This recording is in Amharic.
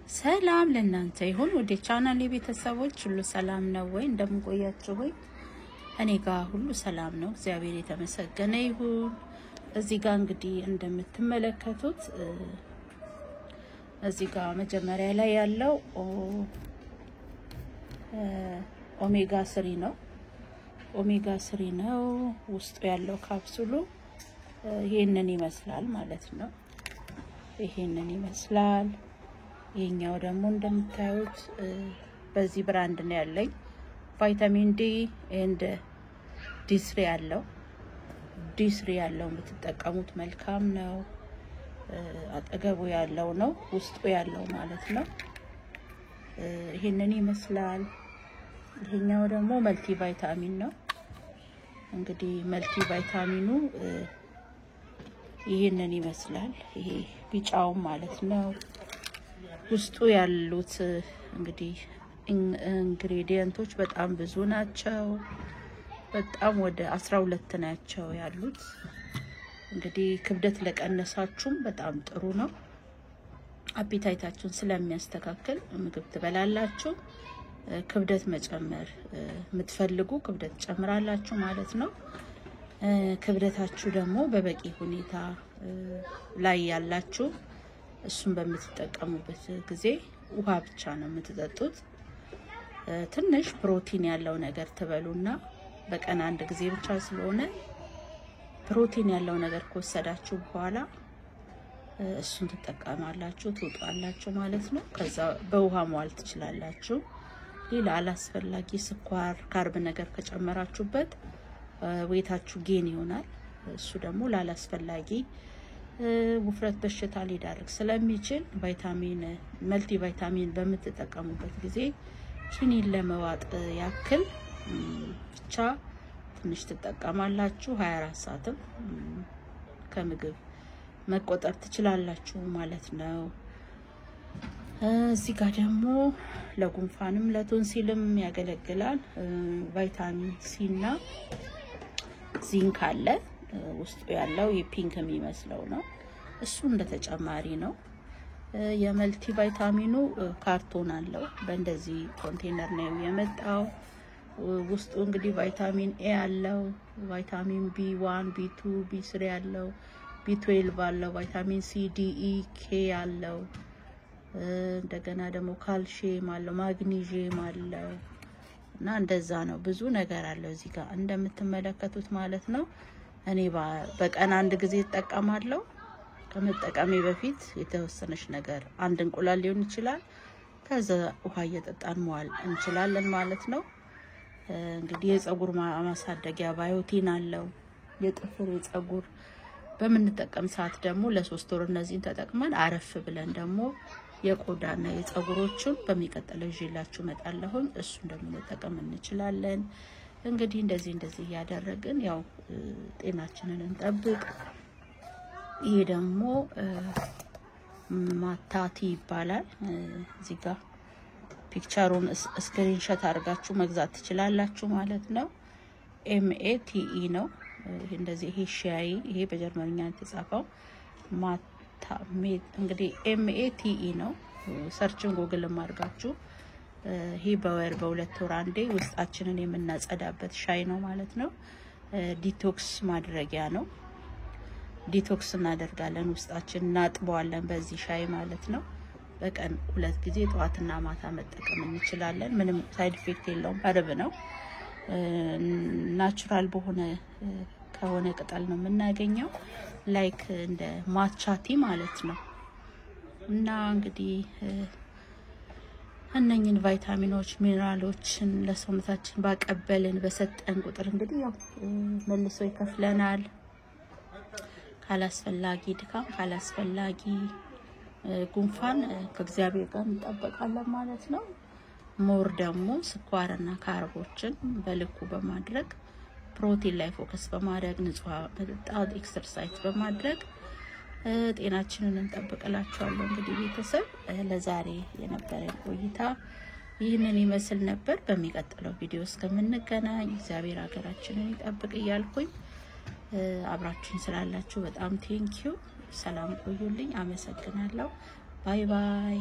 ሰላም ለእናንተ ይሁን ወደ ቻናሌ ቤተሰቦች ሁሉ ሰላም ነው ወይ እንደምቆያችሁ ወይ እኔ ጋር ሁሉ ሰላም ነው እግዚአብሔር የተመሰገነ ይሁን። እዚህ ጋር እንግዲህ እንደምትመለከቱት እዚህ ጋር መጀመሪያ ላይ ያለው ኦሜጋ 3 ነው። ኦሜጋ 3 ነው ውስጡ ያለው ካፕሱሉ ይሄንን ይመስላል ማለት ነው። ይሄንን ይመስላል። ይሄኛው ደግሞ እንደምታዩት በዚህ ብራንድ ነው ያለኝ ቫይታሚን ዲ ኤንድ ዲ3 ያለው ዲ3 ያለው የምትጠቀሙት መልካም ነው። አጠገቡ ያለው ነው ውስጡ ያለው ማለት ነው። ይሄንን ይመስላል። ይሄኛው ደግሞ መልቲ ቫይታሚን ነው። እንግዲህ መልቲ ቫይታሚኑ ይሄንን ይመስላል። ይሄ ቢጫው ማለት ነው። ውስጡ ያሉት እንግዲህ ኢንግሪዲየንቶች በጣም ብዙ ናቸው። በጣም ወደ 12 ናቸው ያሉት። እንግዲህ ክብደት ለቀነሳችሁም በጣም ጥሩ ነው። አፒታይታችሁን ስለሚያስተካክል ምግብ ትበላላችሁ። ክብደት መጨመር የምትፈልጉ ክብደት ጨምራላችሁ ማለት ነው። ክብደታችሁ ደግሞ በበቂ ሁኔታ ላይ ያላችሁ እሱን በምትጠቀሙበት ጊዜ ውሃ ብቻ ነው የምትጠጡት። ትንሽ ፕሮቲን ያለው ነገር ትበሉና በቀን አንድ ጊዜ ብቻ ስለሆነ ፕሮቲን ያለው ነገር ከወሰዳችሁ በኋላ እሱን ትጠቀማላችሁ ትውጣላችሁ ማለት ነው። ከዛ በውሃ መዋል ትችላላችሁ። ሌላ አላስፈላጊ ስኳር ካርብ ነገር ከጨመራችሁበት ወይታችሁ ጌን ይሆናል። እሱ ደግሞ ላላስፈላጊ ውፍረት በሽታ ሊዳርግ ስለሚችል ቫይታሚን መልቲ ቫይታሚን በምትጠቀሙበት ጊዜ ኪኒን ለመዋጥ ያክል ብቻ ትንሽ ትጠቀማላችሁ። 24 ሰዓትም ከምግብ መቆጠር ትችላላችሁ ማለት ነው። እዚህ ጋር ደግሞ ለጉንፋንም ለቶንሲልም ያገለግላል። ቫይታሚን ሲ እና ዚንክ አለ ውስጡ ያለው የፒንክ የሚመስለው ነው። እሱ እንደተጨማሪ ነው። የመልቲ ቫይታሚኑ ካርቶን አለው በእንደዚህ ኮንቴነር ነው የመጣው። ውስጡ እንግዲህ ቫይታሚን ኤ አለው፣ ቫይታሚን ቢ1 ቢ2 ቢ3 አለው፣ ቢ12 አለው፣ ቫይታሚን ሲ ዲ ኢ ኬ አለው። እንደገና ደግሞ ካልሲየም አለው፣ ማግኒዚየም አለው እና እንደዛ ነው። ብዙ ነገር አለው እዚህ ጋር እንደምትመለከቱት ማለት ነው። እኔ በቀን አንድ ጊዜ እጠቀማለሁ። ከመጠቀሜ በፊት የተወሰነች ነገር አንድ እንቁላል ሊሆን ይችላል። ከዛ ውሃ እየጠጣን መዋል እንችላለን ማለት ነው። እንግዲህ የፀጉር ማሳደጊያ ባዮቲን አለው። የጥፍር የፀጉር በምንጠቀም ሰዓት ደግሞ ለ3 ወር እነዚህን ተጠቅመን አረፍ ብለን ደግሞ የቆዳና የፀጉሮችን በሚቀጥለው ይዤላችሁ እመጣለሁኝ። እሱን ደግሞ መጠቀም እንችላለን። እንግዲህ እንደዚህ ያደረግን ያው ጤናችንን እንጠብቅ። ይሄ ደግሞ ማታቲ ይባላል። እዚህ ጋር ፒክቸሩን ስክሪንሾት አድርጋችሁ መግዛት ትችላላችሁ ማለት ነው። ኤምኤቲኢ ነው እንደዚህ። ይሄ ሻይ ይሄ በጀርመንኛ የተጻፈው እንግዲህ ኤምኤቲኢ ነው። ሰርችን ጉግልም አድርጋችሁ ይሄ በወር በ2 ወር አንዴ ውስጣችንን የምናጸዳበት ሻይ ነው ማለት ነው። ዲቶክስ ማድረጊያ ነው። ዲቶክስ እናደርጋለን፣ ውስጣችን እናጥበዋለን በዚህ ሻይ ማለት ነው። በቀን 2 ጊዜ ጠዋትና ማታ መጠቀም እንችላለን። ምንም ሳይድ ኢፌክት የለውም። ሀርብ ነው። ናቹራል በሆነ ከሆነ ቅጠል ነው የምናገኘው። ላይክ እንደ ማቻቲ ማለት ነው። እና እንግዲህ እነኝን ቫይታሚኖች ሚነራሎችን ለሰውነታችን ባቀበልን በሰጠን ቁጥር እንግዲህ ያው መልሶ ይከፍለናል። ካላስፈላጊ ድካም ካላስፈላጊ ጉንፋን ከእግዚአብሔር ጋር እንጠበቃለን ማለት ነው። ሞር ደግሞ ስኳርና ካርቦችን በልኩ በማድረግ ፕሮቲን ላይ ፎከስ በማድረግ ንጹህ መጠጣት ኤክሰርሳይዝ በማድረግ ጤናችንን እንጠብቅላችኋለሁ። እንግዲህ ቤተሰብ ለዛሬ የነበረን ቆይታ ይህንን ይመስል ነበር። በሚቀጥለው ቪዲዮ እስከምንገናኝ እግዚአብሔር ሀገራችንን ይጠብቅ እያልኩኝ አብራችሁን ስላላችሁ በጣም ቴንኪዩ። ሰላም ቆዩልኝ። አመሰግናለሁ። ባይ ባይ።